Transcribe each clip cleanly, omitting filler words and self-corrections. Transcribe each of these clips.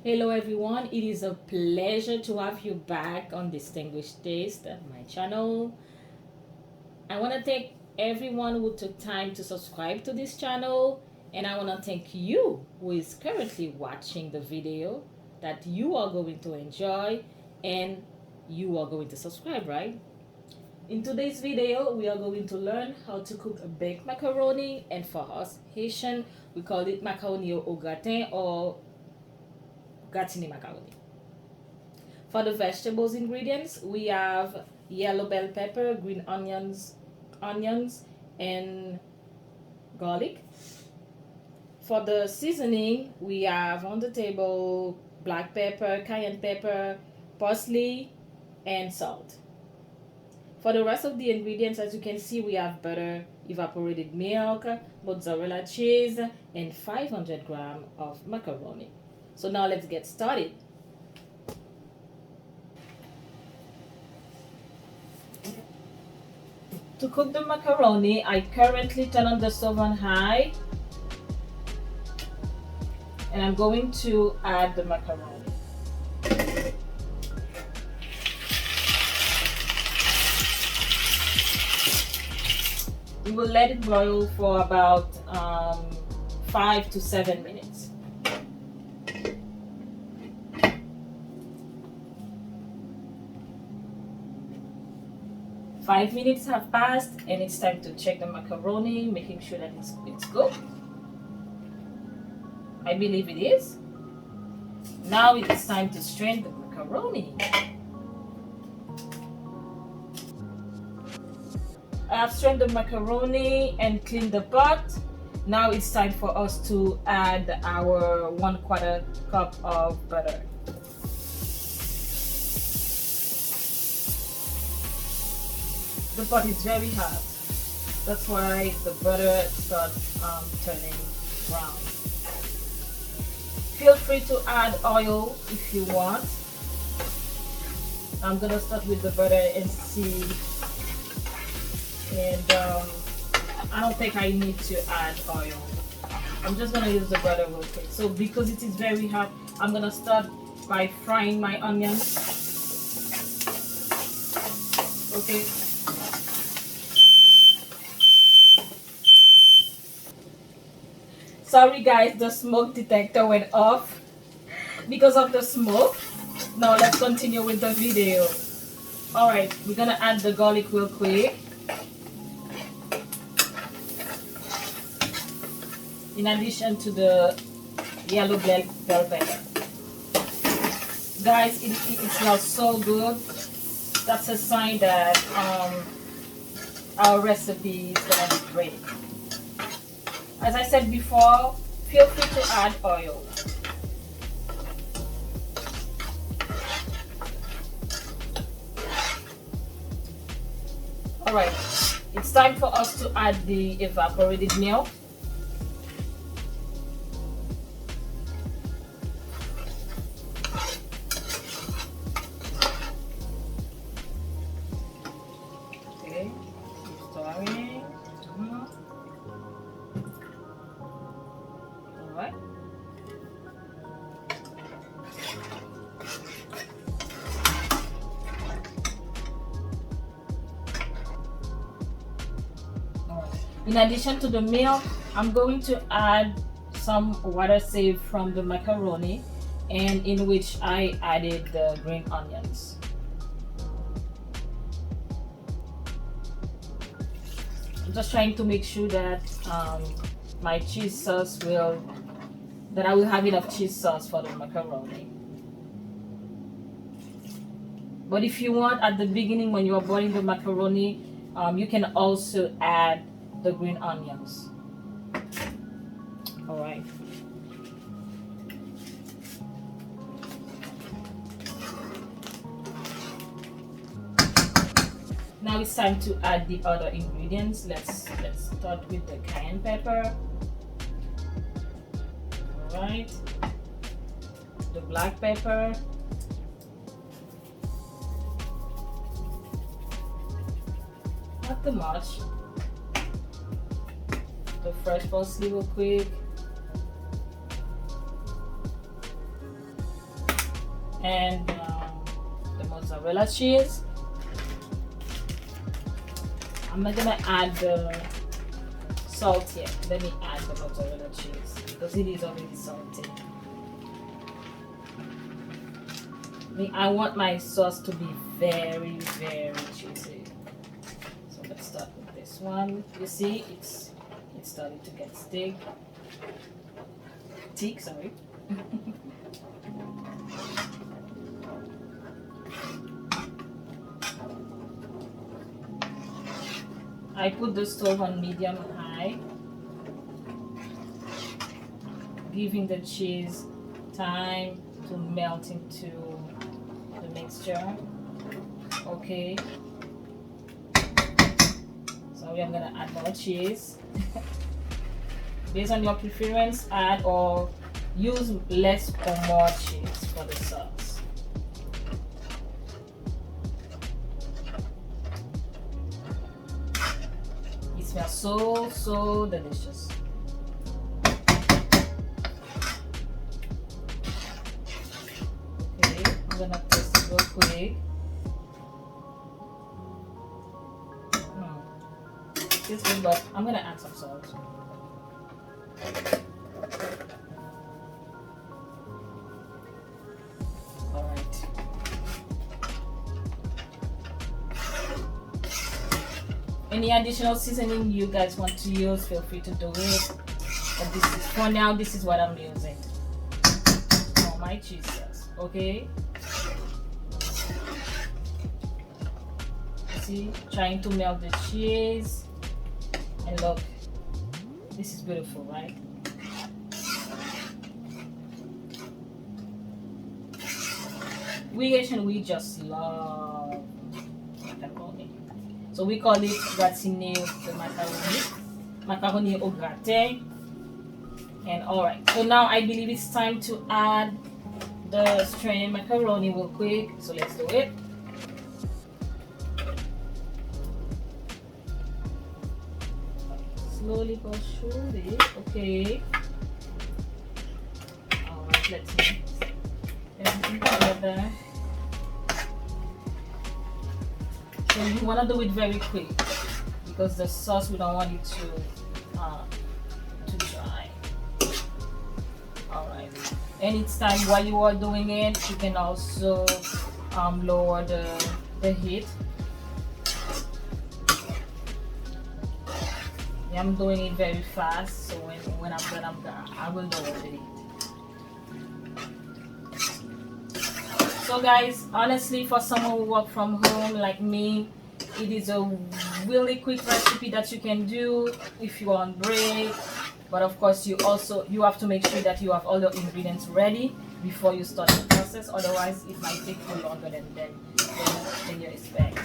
Hello everyone, it is a pleasure to have you back on Distinguished Taste, my channel. I want to thank everyone who took time to subscribe to this channel, and I want to thank you who is currently watching the video that you are going to enjoy and you are going to subscribe, right? In today's video, we are going to learn how to cook a baked macaroni, and for us Haitian, we call it macaroni au gratin or Gratin macaroni. For the vegetables ingredients, we have yellow bell pepper, green onions, and garlic. For the seasoning, we have on the table black pepper, cayenne pepper, parsley, and salt. For the rest of the ingredients, as you can see, we have butter, evaporated milk, mozzarella cheese, and 500 grams of macaroni. So now let's get started. To cook the macaroni, I currently turn on the stove on high, and I'm going to add the macaroni. We will let it boil for about 5 to 7 minutes. Five minutes have passed, and it's time to check the macaroni, making sure that it's good. I believe it is. Now it's time to strain the macaroni. I have strained the macaroni and cleaned the pot. Now it's time for us to add our 1/4 cup of butter. The pot is very hot. That's why the butter starts turning brown. Feel free to add oil if you want. I'm gonna start with the butter and see. And I don't think I need to add oil. I'm just gonna use the butter real quick. So because it is very hot, I'm gonna start by frying my onions. Okay. Sorry guys, the smoke detector went off because of the smoke. Now let's continue with the video. Alright, we're gonna add the garlic real quick. In addition to the yellow bell pepper. Guys, it smells so good. That's a sign that our recipe is gonna be great. As I said before, feel free to add oil. Alright, it's time for us to add the evaporated milk. Okay, keep stirring. Alright. In addition to the milk, I'm going to add some water saved from the macaroni, and in which I added the green onions. I'm just trying to make sure that my cheese sauce that I will have enough cheese sauce for the macaroni. But if you want, at the beginning when you are boiling the macaroni, you can also add the green onions. All right. Now it's time to add the other ingredients. Let's start with the cayenne pepper. All right. The black pepper. Not too much. The fresh parsley real quick. and the mozzarella cheese. I'm not gonna add the salt yet. Let me add the mozzarella cheese because it is already salty. I want my sauce to be very, very juicy. So let's start with this one. You see, it's starting to get thick. Sorry. I put the stove on medium high, giving the cheese time to melt into the mixture. Okay, so we are gonna add more cheese. Based on your preference, add or use less or more cheese for the sauce. It smells so delicious. Okay, I'm gonna taste it real quick. It's good, but I'm gonna add some salt. Alright. Any additional seasoning you guys want to use, feel free to do it. But this is, for now, this is what I'm using for my cheese sauce. Okay? See, trying to melt the cheese. And look, this is beautiful, right? We Haitian, we just love macaroni. So we call it gratin de macaroni au gratin. And alright, so now I believe it's time to add the strained macaroni real quick. So let's do it. Slowly but surely. Okay. Alright, let's mix everything together. So you want to do it very quick because the sauce, we don't want it to dry. Alright. Anytime while you are doing it, you can also lower the heat. I'm doing it very fast, so when I'm done, I will lower the heat. So guys, honestly, for someone who work from home like me, it is a really quick recipe that you can do if you're on break. But of course, you have to make sure that you have all the ingredients ready before you start the process. Otherwise, it might take you longer than you expect.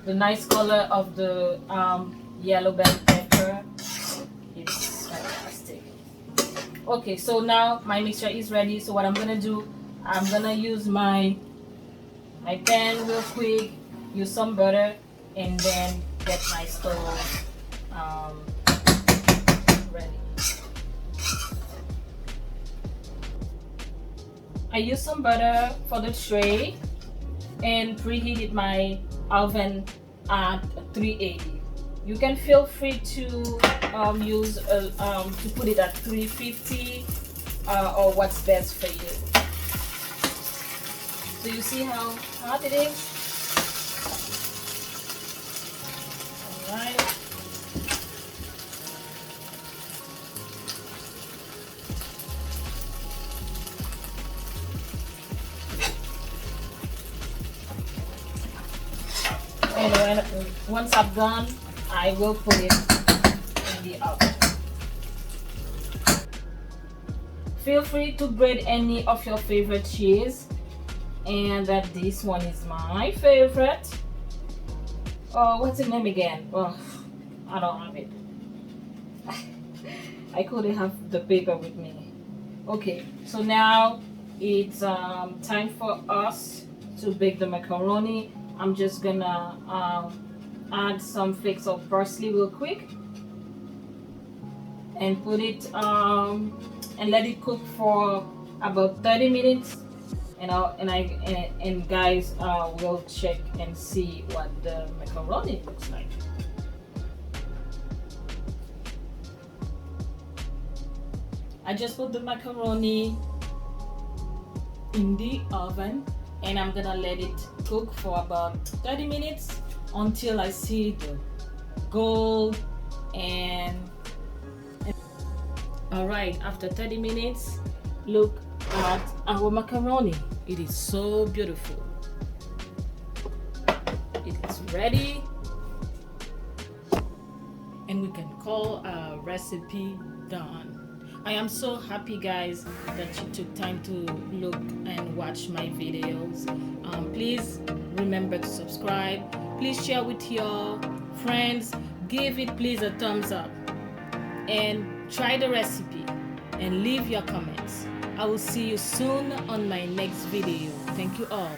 The nice color of the yellow bell pepper is fantastic. Okay, so now my mixture is ready. So what I'm gonna do, I'm gonna use my pan real quick, use some butter, and then get my stove ready. I use some butter for the tray and preheated my oven at 380. You can feel free to use to put it at 350 or what's best for you. So you see how hot it is? Alright. And once I'm done, I will put it in the oven. Feel free to grate any of your favorite cheese, and this one is my favorite. Oh, what's the name again? Oh, I don't have it. I couldn't have the paper with me. Okay, so now it's time for us to bake the macaroni. I'm just gonna add some flakes of parsley real quick and put it and let it cook for about 30 minutes, and guys will check and see what the macaroni looks like. I just put the macaroni in the oven, and I'm gonna let it cook for about 30 minutes until I see the gold and all right, after 30 minutes, look at our macaroni. It is so beautiful. It is ready, and we can call our recipe done. I am so happy, guys, that you took time to look and watch my videos. Please remember to subscribe. Please share with your friends. Give it please a thumbs up, and try the recipe and leave your comments. I will see you soon on my next video. Thank you all.